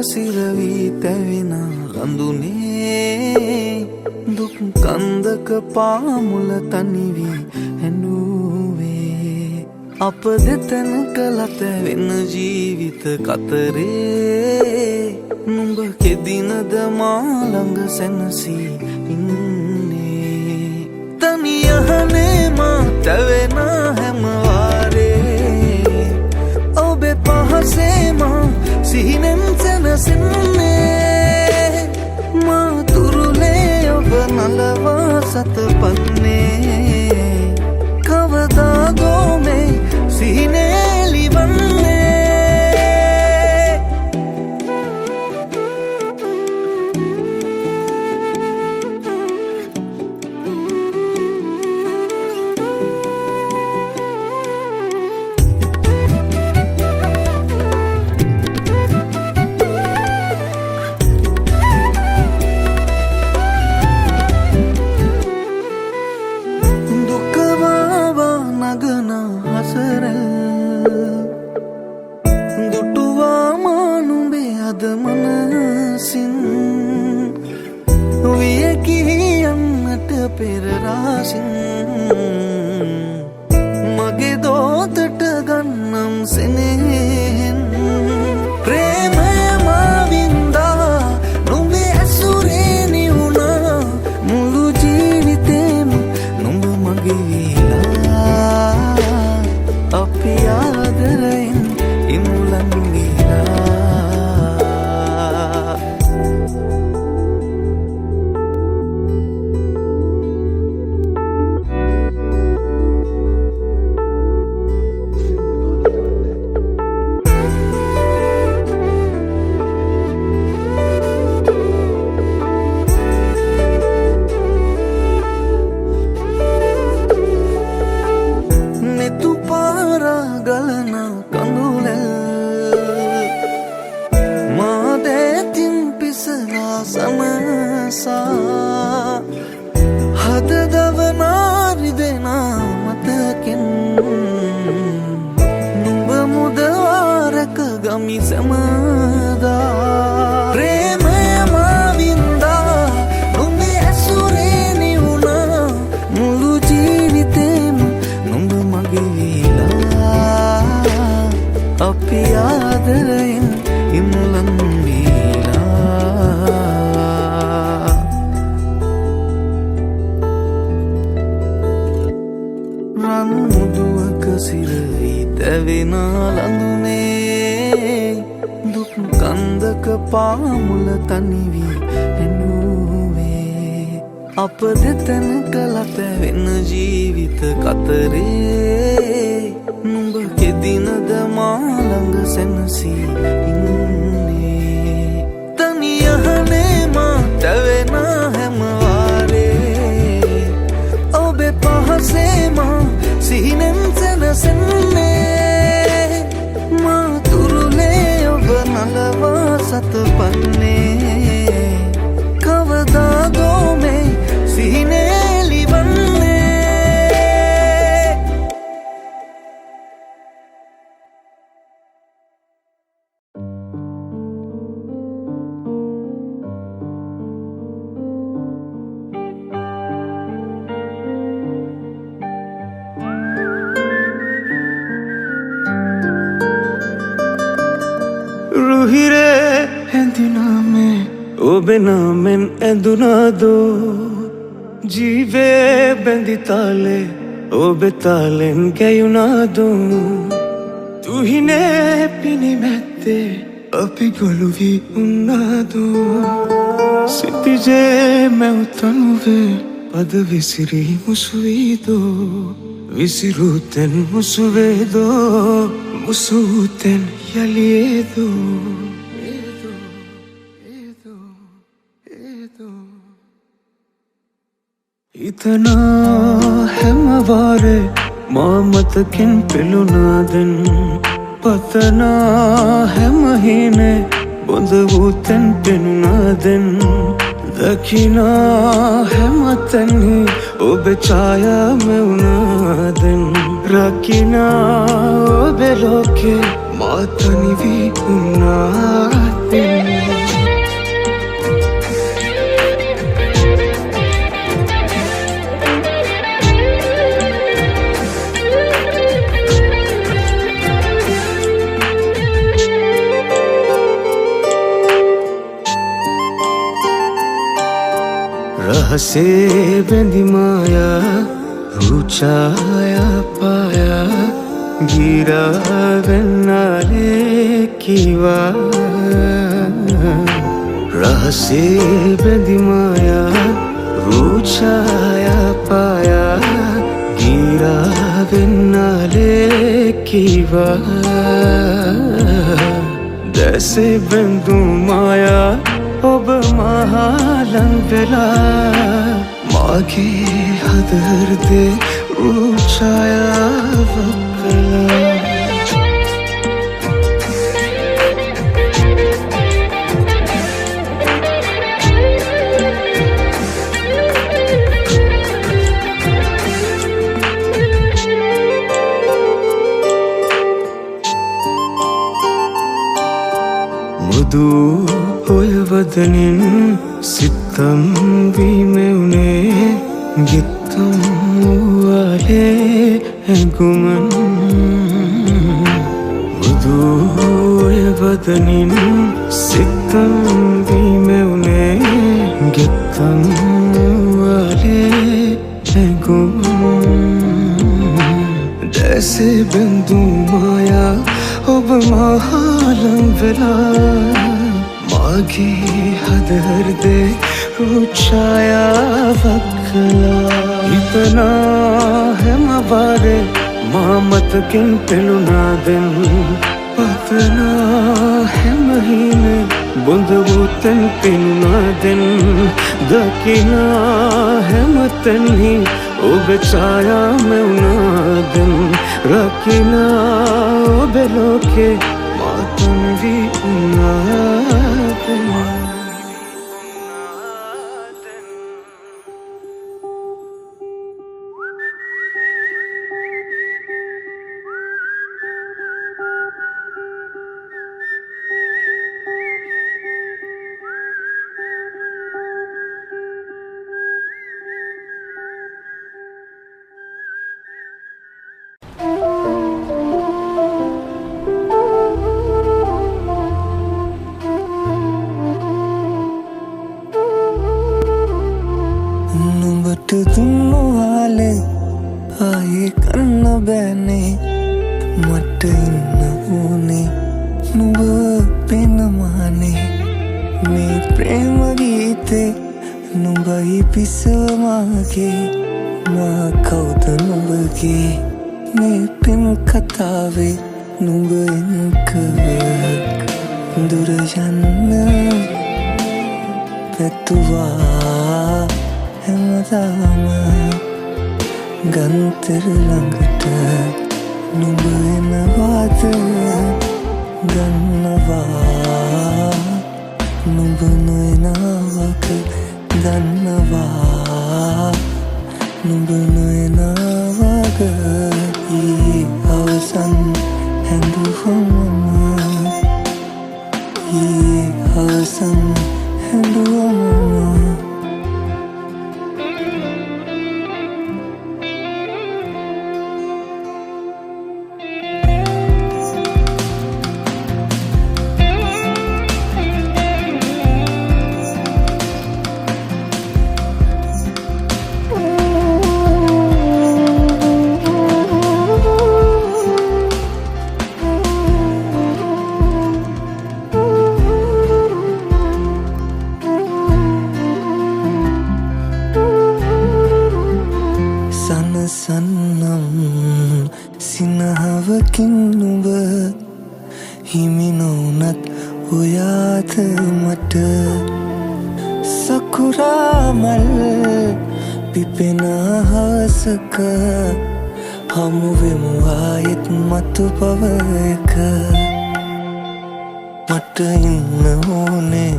සිරවී තැවෙන රඳුනේ දුක් කන්දක පාමුල තනිවී හැඬුවේ අප දෙතන කලත වෙන ජීවිත කතරේ නුඹ කෙදිනද මා ළඟ සැනසී ඉන්නේ තනියහනේ මා තැවෙන හැම වාරේ ඔබේ පහසේ මා සිහිනෙන් සැනසෙන්නේ මා තුරුලේ ඔබ නලවා සතපන්නේ කවදාදෝ මේ සිහිනේ ලිවන්නේ මගේ දෝතට ගන්නම් සෙනෙහෙන් ප්‍රේමය මාවින්දා නුඹේ ඇසුරේ නිවුණා මුළු ජීවිතේම නුඹ මගේ වීලා අපි ආදරයෙන් ඉමුලන් ගිලා පාමුල තනිවී හැඬුවේ අප දෙතන කලත වෙන ජීවිත කතරේ නුඹ කෙදිනද මා ළඟ සැනසී ඉන්නේ තනියහනේ මා තැවෙන හැම වාරේ ඔබේ පහසේ මා සිහිනෙන් සැනසෙන්නේ මා තුරුලේ ඔබ නලවා සතපන්නේ කවදාදෝ මේ සිහිනේ ලිවන්නේ රුහිරේ හැඳිනාමේ ඔබේ නාමෙන් ඇඳුනාදෝ ජීවේ බැඳි තාලේ ඔබේ තාලෙන් ගැයුනාදෝ තුහිනේ පිනිමැත්තේ අපි ගොළු වී උන්නාදෝ සිතිජේ මැවතනුවේ පද විසිරී මුසුවීදෝ විසිරුතෙන් මුසුවේදෝ මුසුතෙන් යලියේදෝ इतना है मवारे मामत किन पिलुना दिन पतना है महीने बुंदवूतन पिनुना दिन दखिना है मतनी ओ बेचाया में उना दिन रखिना ओ बेलोके मातनी भी उना दिन रहसे बेंदी माया रूचाया पाया गिरा गन्नाले कीवा रहसे बेंदी माया रूचाया पाया गिरा गन्नाले कीवा जैसे बिंदु माया ඔබ මහලං වෙලා මාගේ හදර්දේ රූඡායාවක් කළා මුදු ඔය වදනින් සිත්තම් වීමෙවුනේ ගෙත්තම් වූවාලේ ඇඟුමන් මුදු ඔය වදනින් සිත්තම් වීමෙවුනේ ගෙත්තම් වූවාලේ ඇඟුමන් जैसे बिंदु माया ඔබ මහලං වෙලා मागी हदर्दे रूछायाවක් කළා इतना है मवारे मामत किन पिलुना दिन पतना है महीने बुंदवूतन पिनुना दिन दकिना है मतनी ओ बेचाया में उना दिन रखिना ओ बेलोके मातन भी उना දුන්නු වාලේ ආයේ කන්න බෑනේ මට ඉන්න ඕනේ නුඹ පෙනමානේ මේ ප්‍රේම ගීතේ නුඹයි පිසවමාගේ මා කවුද නුඹගේ මේ පෙම් කතාවේ නුඹ එන්ක දුර යන්න පැතුවා හැමදාම ගන්තර ළඟට නුඹ එනවාද ගන්නවා නුඹ නොයනවක දන්නවා නුඹ නොයනවක ඊයේ අවසන් හැඳුවම ඊයේ අවසන් හැඳුවම සනසන්නම් සිනහවකින් නුඹ හිමි නොවුනත් ඔයාද මට සකුරා මල් පිපෙන අහසක හමුවෙමු ආයෙත් මතු පවයක මට ඉන්න ඕනේ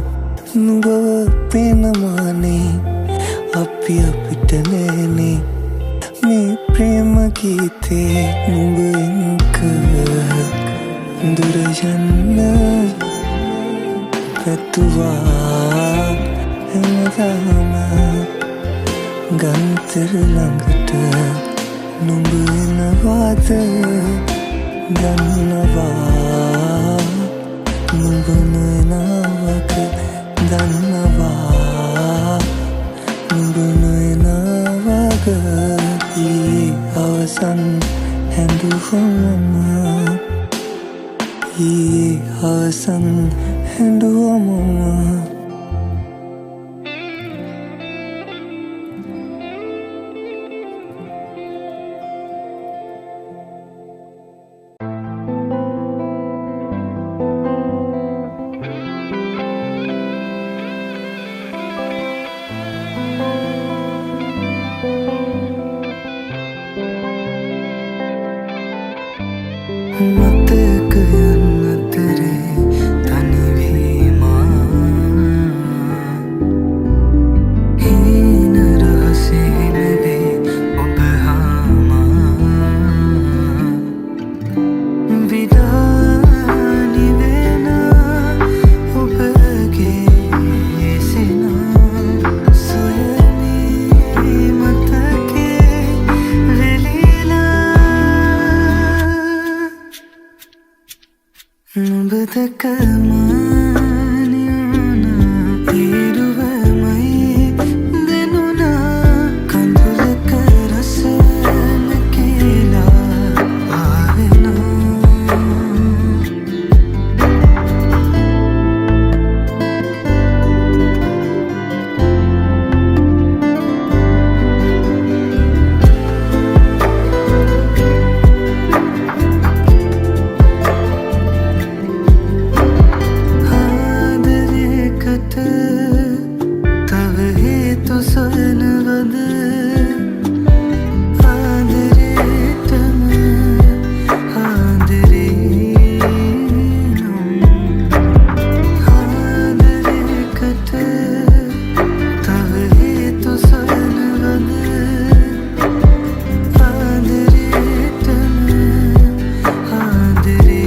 නුඹව පේනමානේ අපි අපිට නෑනේ මේ ප්‍රේම ගීතේ නුඹ එක්ක දුර යන්න පැතුවා හැමදාම ගන්තර ළඟට නුඹ එනවාද දන්නවා නුඹ නොයනවක දන්නවා නුඹ නොයනවක ඊයේ අවසන් හැඬුවම ඊයේ අවසන් හැඬුවම මතකයන් අතරේ තනිවීමා හීන රහසේ නෙවේ ඔබ හාමා විඩානි වෙන ඔබගේ සිනා සොයමී මතකේ වෙලිලා නුඹ දැකමානියන ඉරුවමයි දෙනුනා කඳුලක රසන කියලා ආවෙනා තව හේතු සොයනවද ආදරේටම ආදරේ නම් ආදරේකට තව හේතු සොයනවද ආදරේටම ආදරේ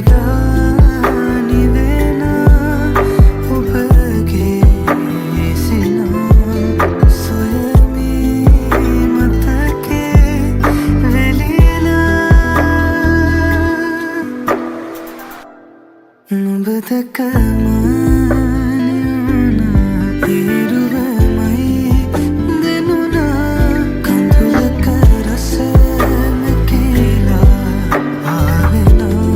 විඩානි වෙන ඔබගේ සිනා සොයමී මතකේ වෙලිලා නුඹ දැකමානියන ඉරුවමයි දෙනුනා කඳුලක රසන කියලා ආවෙනා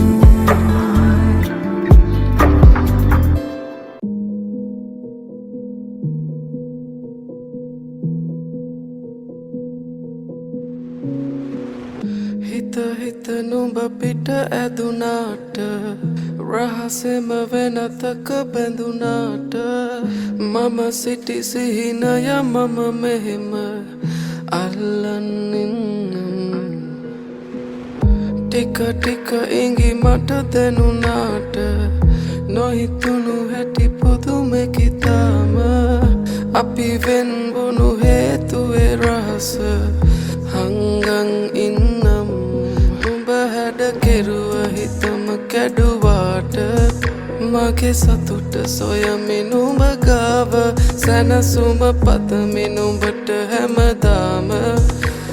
හිත හිත නුඹ පිට ඇදුනාට රහසෙම වෙනතක බැඳුනාට මම සිටි සිහිනය මම මෙහෙම අල්ලන්නින් ටික ටික ඉඟි මට දැනුනාට නොහිතුණු හැටි පුදුමෙකි තාම අපි වෙන්වුණු හේතුවේ රහස හංගන් ඉන්නම් උඹ හැඩ කෙරුව හිතම කැඩුවාට මගේ සතුට සොයමින් උඹ ගාව සැනසුම පතමින් උඹට හැමදාම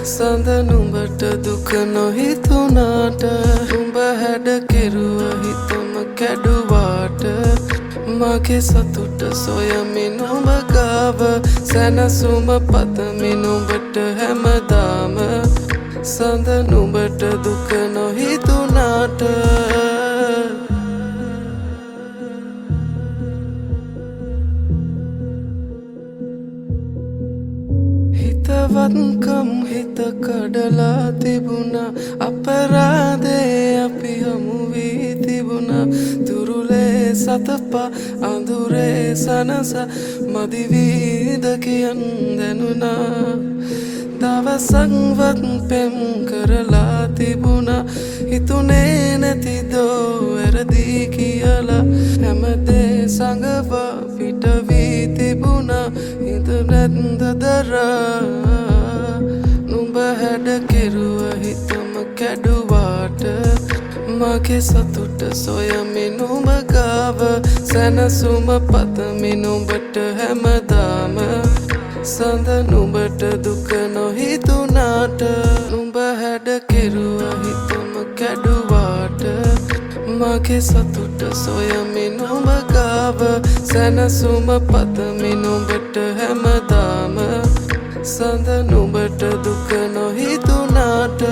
සඳ නුඹට දුක නොහිතුනාට උඹ හැඩ කෙරුව හිතම කැඩුවාට මගේ සතුට සොයමින් උඹ ගාව සැනසුම පතමින් උඹට හැමදාම සඳ නුඹට දුක නොහිතුනාට හිතවත්කම් හිත කඩලා තිබුණා අපරාධේ අපි හමු වී තිබුණා තුරුලේ සතපා අඳුරේ සනස මදි වීද කියන් දැනුණා දවසක්වත් පෙම් කරලා තිබුණා හිතුනේ නැතිදෝ වැරදි කියලා හැමදේ සඟවා පිට වී තිබුණා හිත නැත්ද දරා නුඹ හැඩ කෙරුව හිතම කැඩුවාට මගේ සතුට සොයමින් උඹ ගාව සැනසුම පතමින් උඹට හැමදාම සඳ නුඹට දුක නොහිතුනාට නුඹ හැඩ කෙරුව හිතම කැඩුවාට මගේ සතුට සොයමින් උඹ ගාව සැනසුම පතමින් උඹට හැමදාම සඳ නුඹට දුක නොහිතුනාට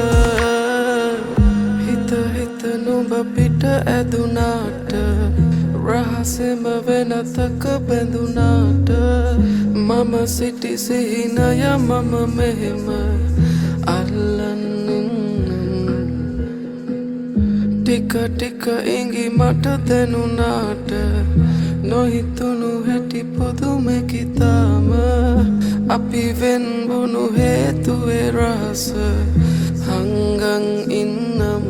හිත හිත නුඹ පිට ඇදුනාට රහසෙම වෙනතක බැඳුනාට මම සිටි සිහිනය මම මෙහෙම අල්ලන්නින් ටික ටික ඉඟි මට දැනුනාට නොහිතුණු හැටි පුදුමෙකි තාම අපි වෙන්වුණු හේතුවේ රහස හංගන් ඉන්නම්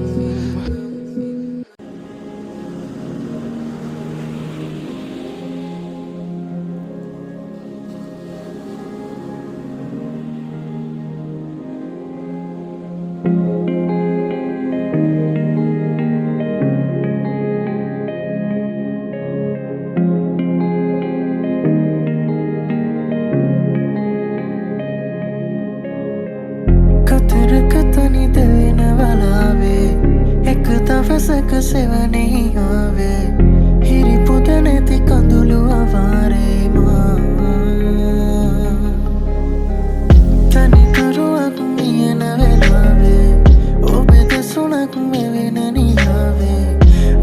කතරකතනි දෙන වලාවේ එක දවසක සෙවනේ ආවේ හිරිපුද නැති කඳුළු අවාරේ මා තනිකරුවක් මියන වෙලාවේ ඔබ දෙසුනක් මෙවෙන නිලාවේ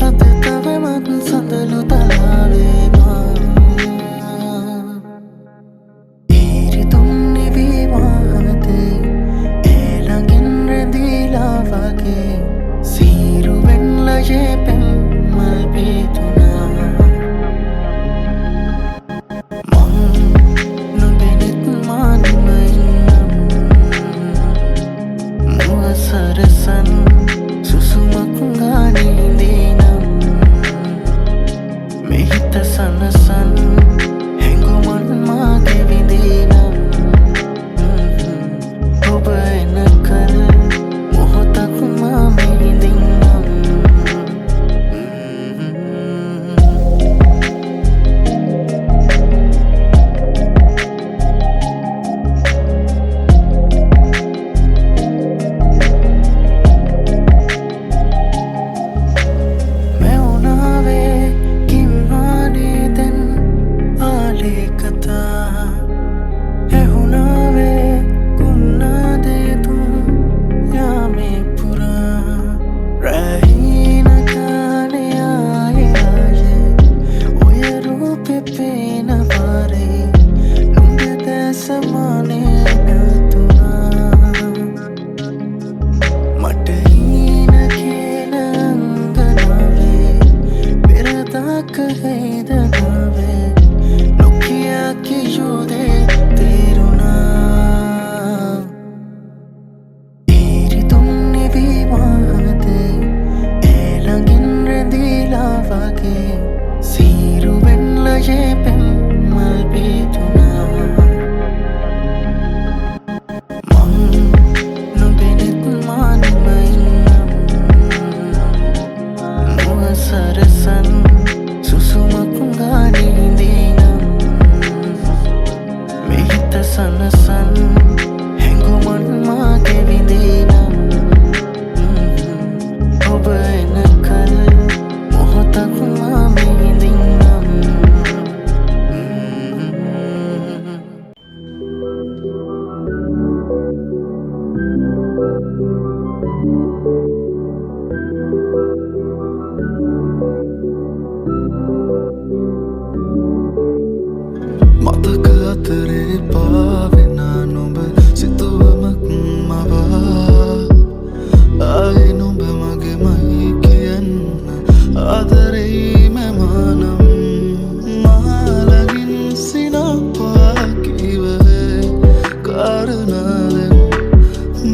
අද තවමත් සඳලු තලාවේ මා ඉරිතුම් නිවී වාහතේ වගේ සීරුවෙන් ලජේ පෙම් මල් පිතුනා මං නොබෙනෙත් මානම ඉන්නම් මුව සරසන් සුසුමක් කහේද නාවේ නොකියා කියුදේ තේරුණා ඊරිතුම් නිවී වාහතේ ඒ ළඟින් රැඳීලා වගේ සීරුවෙන්ලයේ පෙම්මල් පීතුනා Sarasan susumakung ganindinam Mehita sanasan henguman magevindinam Oba enakal mohotak mamehindinam මතක අතරේ පාවෙන නුඹ සිතුවමක් මවා ආයේ නුඹ මගේමයි කියන්න ආදරෙයි මමනම් මාළගින් සිනපා කිව්වේ කාරණාවෙන්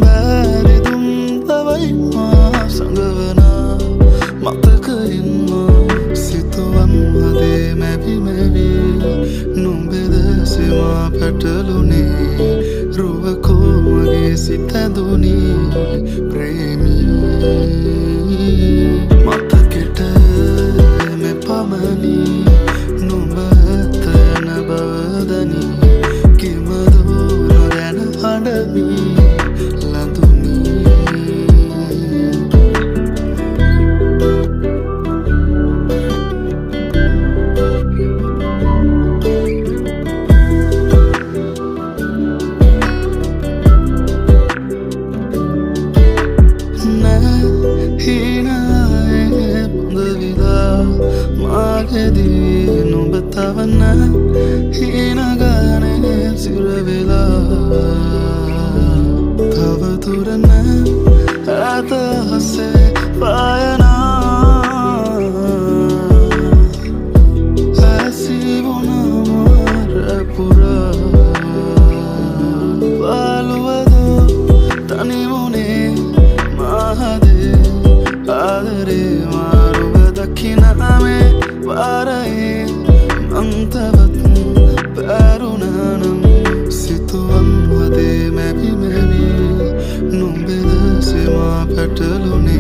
බැරිදුම් තවයි මා සංගවනා මතකයින් සිතුවම් හදේ මැවි මැවි නුඹෙද සෙවා පැටලුනේ රුවකෝ මගේ සිත ඇඳුනී ප්‍රේමී මතකෙට මෙ පමණි නුඹ ඇතන බවදනි කිමදෝ නොදැන හඬමි නුඹ තවන්න හිනගානේ සිරවෙලා තවතුරන ඇතහසේ පායනා ඇසිවුණමරපුරා පාලුවදෝ තනිවුණේ මහදේ ආදරේ මාරුව දකිනමේ वाराए अंतवत पैरुनानम सितुवम हदे मैं भी नुंबेद से मां पैटलुने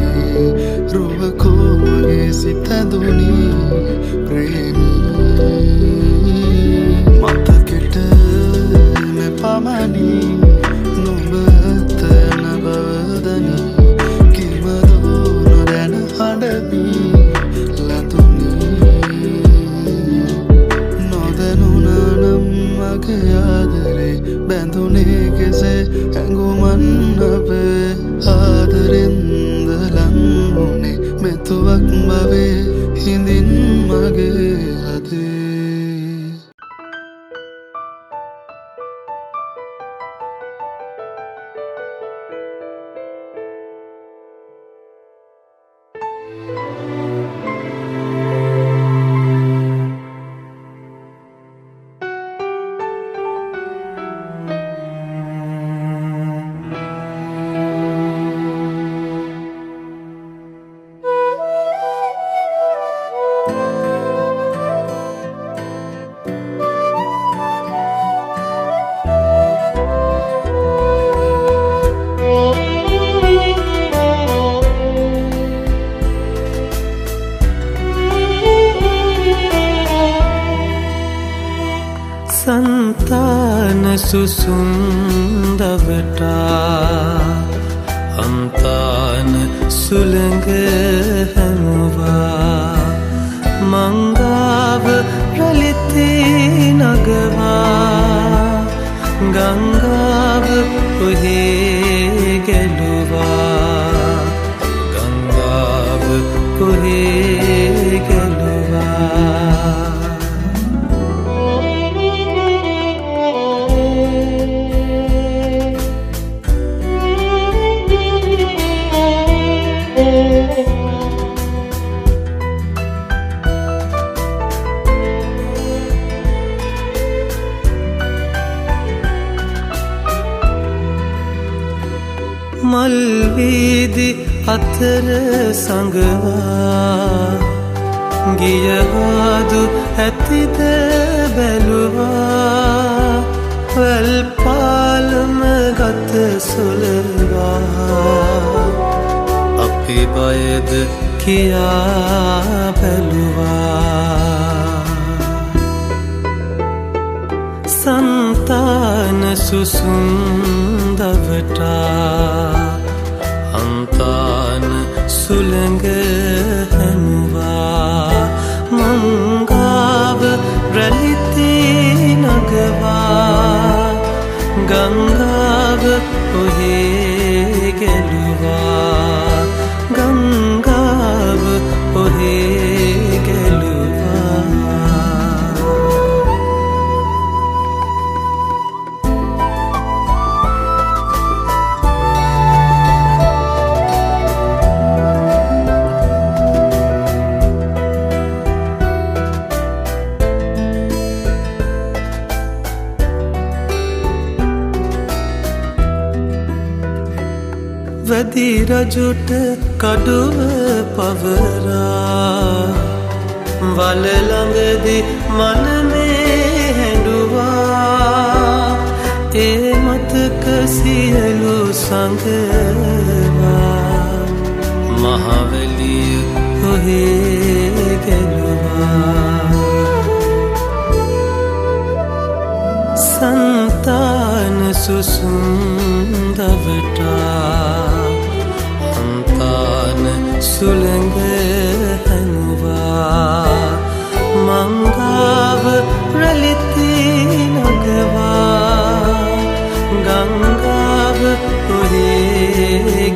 रुवको मगे सिता दुनी प्रेमी मतकेट मैं पामानी नुंबत नबवदनी किमदो नदन हडबी ආදරේ බැඳුනේ කෙසේ හැඟුමන් අපේ ආදරෙන්ද ලං වුනේ මෙතුවක් බවේ හිඳින් මගේ හදේ संतान सुसुंदवटा अंतान सुलंग हनुवा मंगाव रलिते नगवा गंगाव उहे गलुवा गंगाव उहे गलुवा සිරි අතර සඟවා ගියහාදු ඇතිද බැලුවා වැල් පාලම ගත සොලවා අපි බයද කියා බැලුවා संतान सुसुंदवटा अंतान सुलंग हनुवा मंगाव रलिते नगवा गंगाव ओहे गेलुवा गंगाव ओहे වැදි රජුට කඩුව පවරා වල ළඟදී මනමේ හැඬුවා ඒ මතක සියලු සංගවා මහවැලිය ඔහේ ගැලුවා संतान सुसुंदवटा सुलंग हनुवा मंगाव रलिते नगवा गंगाव ओहे